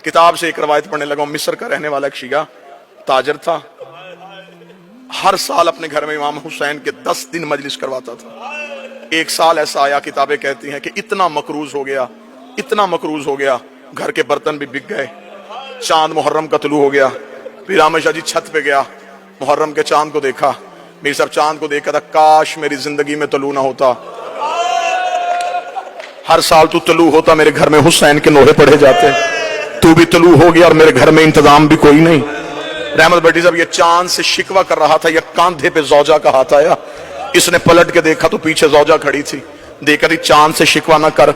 किताब से एक रवायत पढ़ने लगा हूं। मिस्र का रहने वाला एक शिया ताजर था, हर साल अपने घर में इमाम हुसैन के 10 दिन मजलिस करवाता था। एक साल ऐसा आया, किताबें कहती हैं कि इतना मकरूज हो गया, इतना मकरूज हो गया, घर के बर्तन भी बिक गए। चांद मुहर्रम का तुलू हो गया। फिर आमिर शाह जी छत पे गया, मुहर्रम के चांद को देखा। मेरे साहब चांद को देखा था, काश मेरी जिंदगी में तलू ना होता, हर साल तू तलू होता, मेरे घर में हुसैन के नोहे पढ़े जाते। तू भी तलू हो गया और मेरे घर में इंतजाम भी कोई नहीं। रहमत भट्टी साहब ये चांद से शिकवा कर रहा था, या कांधे पे जौजा का हाथ आया। इसने पलट के देखा तो पीछे जौजा खड़ी थी। देखा थी चांद से शिकवा ना कर,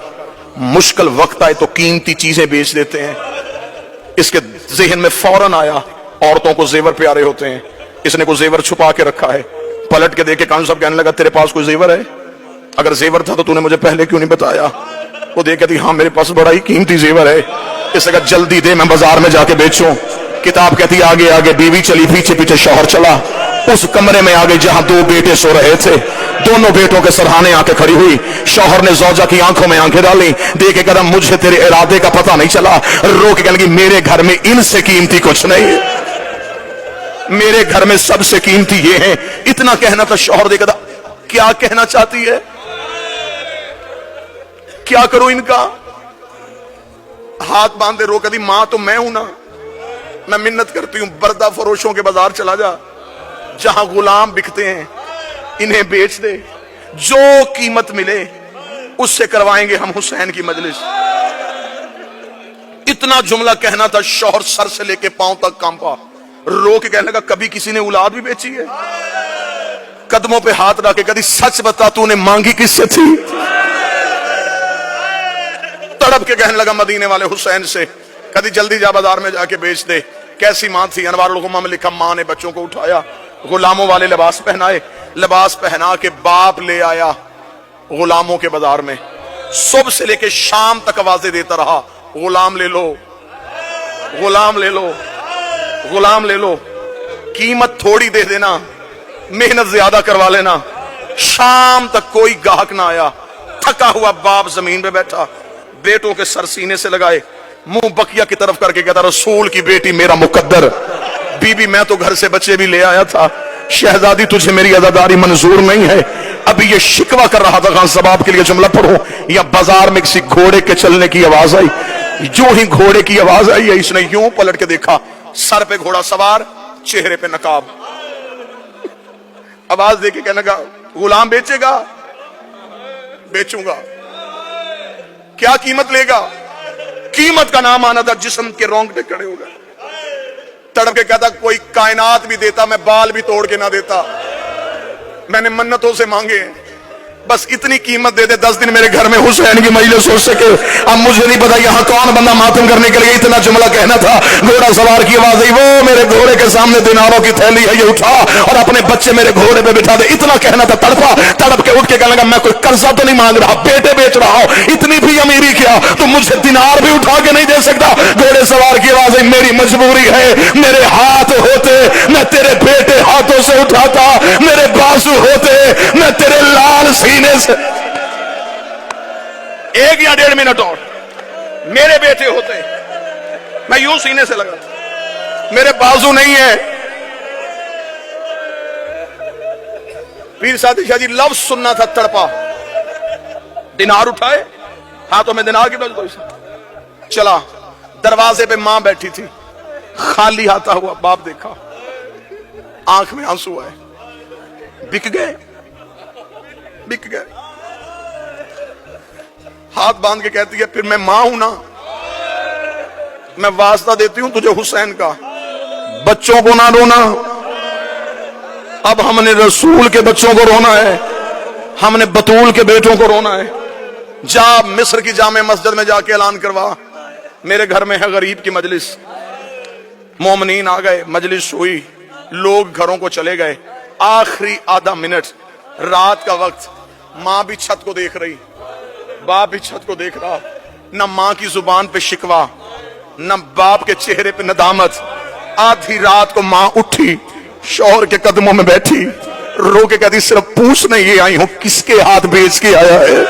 मुश्किल वक्त आए तो कीमती चीजें बेच देते हैं। इसके जहन में फौरन आया, औरतों को जेवर प्यारे होते हैं, इसने कोई जेवर छुपा के रखा है। पलट के देखे, कानून साहब कहने लगा तेरे पास कोई जेवर है? अगर जेवर था तो तूने मुझे पहले क्यों नहीं बताया? वो देखे थी हाँ मेरे पास बड़ा ही कीमती जेवर है। इसने कहा जल्दी दे, मैं बाजार में जाके बेचूं। किताब कहती आगे आगे बीवी चली, पीछे पीछे शौहर चला। उस कमरे में आ गई जहां 2 बेटे सो रहे थे। दोनों बेटों के सरहाने आके खड़ी हुई। शौहर ने जौजा की आंखों में आंखें डाली, देखे कदम मुझे तेरे इरादे का पता नहीं चला। रो के कहने लगी मेरे घर में इनसे कीमती कुछ नहीं है, मेरे घर में सबसे कीमती ये है। इतना कहना था। शौहर देखा था क्या कहना चाहती है, क्या करूं इनका? हाथ बांधे रो कदी मां तो मैं हूं ना, मैं मिन्नत करती हूं बर्दा फरोशों के बाजार चला जा, जहां गुलाम बिकते हैं इन्हें बेच दे, जो कीमत मिले उससे करवाएंगे हम हुसैन की मजलिस। इतना जुमला कहना था। शौहर सर से लेके पांव तक कांपा, रो के कहने लगा कभी किसी ने औलाद भी बेची है? कदमों पे हाथ रख के कभी सच बता तूने मांगी किससे थी? तड़प के कहने लगा मदीने वाले हुसैन से, कभी जल्दी जा बाजार में जाके बेच दे। कैसी मां थी? अनवारुल गुम्मा में लिखा मां ने बच्चों को उठाया, गुलामों वाले लिबास पहनाए, लिबास पहना के बाप ले आया गुलामों के बाजार में। सुबह से लेके शाम तक आवाजें देता रहा, गुलाम ले लो, गुलाम ले लो, गुलाम ले लो, कीमत थोड़ी दे देना, मेहनत ज्यादा करवा लेना। शाम तक कोई गाहक ना आया। थका हुआ बाप जमीन पे बैठा, बेटों के सर सीने से लगाए, मुंह बकिया की तरफ करके कहता रसूल की बेटी मेरा मुकद्दर। बीबी मैं तो घर से बच्चे भी ले आया था, शहजादी तुझे मेरी अज़ादारी मंजूर नहीं है। अभी ये शिकवा कर रहा था, खान सबाब के लिए जुमला पढ़ो। या बाजार में किसी घोड़े के चलने की आवाज आई। जो ही घोड़े की आवाज आई है, इसने यूं पलट के देखा, सर पे घोड़ा सवार, चेहरे पे नकाब। आवाज देके कहने लगा गुलाम बेचेगा? बेचूंगा। क्या कीमत लेगा? कीमत का नाम आना था, जिस्म के रोंगटे खड़े हो गए। तड़प के कहता कोई कायनात भी देता, मैं बाल भी तोड़ के ना देता, मैंने मन्नतों से मांगे, बस इतनी कीमत दे दे 10 दिन मेरे घर में हुसैन की मजलिस हो सके। अब मुझे नहीं पता यहाँ कौन बंदा मातम करने के लिए इतना जुमला कहना था। घोड़ा सवार की आवाज आई, वो मेरे घोड़े के सामने दिनारों की थैली है, ये उठा और अपने बच्चे मेरे घोड़े पे बिठा दे। इतना कहना था। तड़पा, तड़प के उठ के कहने लगा मैं कोई कर्जा तो नहीं मांग रहा, बेटे बेच रहा हूं, इतनी भी अमीरी क्या तो मुझे दिनार भी उठा के नहीं दे सकता। घोड़े सवार की आवाज आई, मेरी मजबूरी है, मेरे हाथ होते मैं तेरे बेटे हाथों से उठाता, मेरे बाजू होते मैं तेरे लाल सीने से। 1 या 1.5 मिनट और, मेरे बेटे होते मैं यूं सीने से लगा, मेरे बाजू नहीं है। पीर सादी शाह जी लफ्ज सुनना था। तड़पा, दिनार उठाए, हाथों में दिनार की दो चला। दरवाजे पे मां बैठी थी, खाली हाथा हुआ बाप देखा, आंख में आंसू आए। बिक गए, बिक गए। हाथ बांध के कहती है फिर मैं मां हूं ना, मैं वास्ता देती हूं तुझे हुसैन का, बच्चों को ना रोना। अब हमने रसूल के बच्चों को रोना है, हमने बतूल के बेटों को रोना है। जा मिस्र की जामे मस्जिद में जाके ऐलान करवा, मेरे घर में है गरीब की मजलिस। मोमिनीन आ गए, मजलिस हुई, लोग घरों को चले गए। आखिरी आधा मिनट, रात का वक्त, मां भी छत को देख रही, बाप भी छत को देख रहा। न मां की जुबान पे शिकवा, न बाप के चेहरे पे नदामत। आधी रात को मां उठी, शौहर के कदमों में बैठी, रो के कहती सिर्फ पूछने ये आई हूं किसके हाथ बेच के आया है।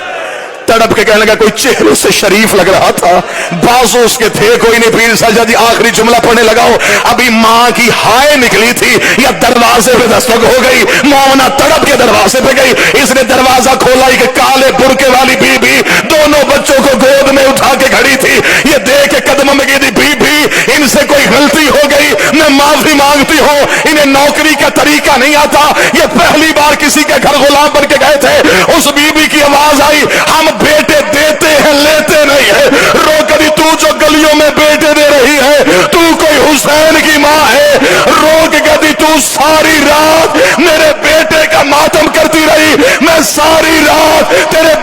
तड़प के कहने लगा, कोई चेहरे से शरीफ लग रहा था, बाजू उसके थे कोई नहीं। पीर साजा जी आखिरी जुमला पढ़ने लगाओ, अभी माँ की हाय निकली थी या दरवाजे पे दस्तक हो गई, मोमना तड़प के दरवाजे पे गई। इसने दरवाजा खोला, एक काले बुरके वाली बीबी दोनों बच्चों को गोद में उठा के खड़ी थी। ये देख के कदम में गिरी, बीबी इनसे कोई गलती हो गई, मैं माफी मांगती हूँ, इन्हें नौकरी का तरीका नहीं आता, ये पहली बार किसी के घर गुलाम बन के गए थे। उस बीबी की आवाज आई, हम बेटे देते हैं लेते नहीं है। रो करी तू जो गलियों में बेटे दे रही है, तू कोई हुसैन की माँ है। रोक करी तू सारी रात मेरे बेटे का मातम करती रही, मैं सारी रात तेरे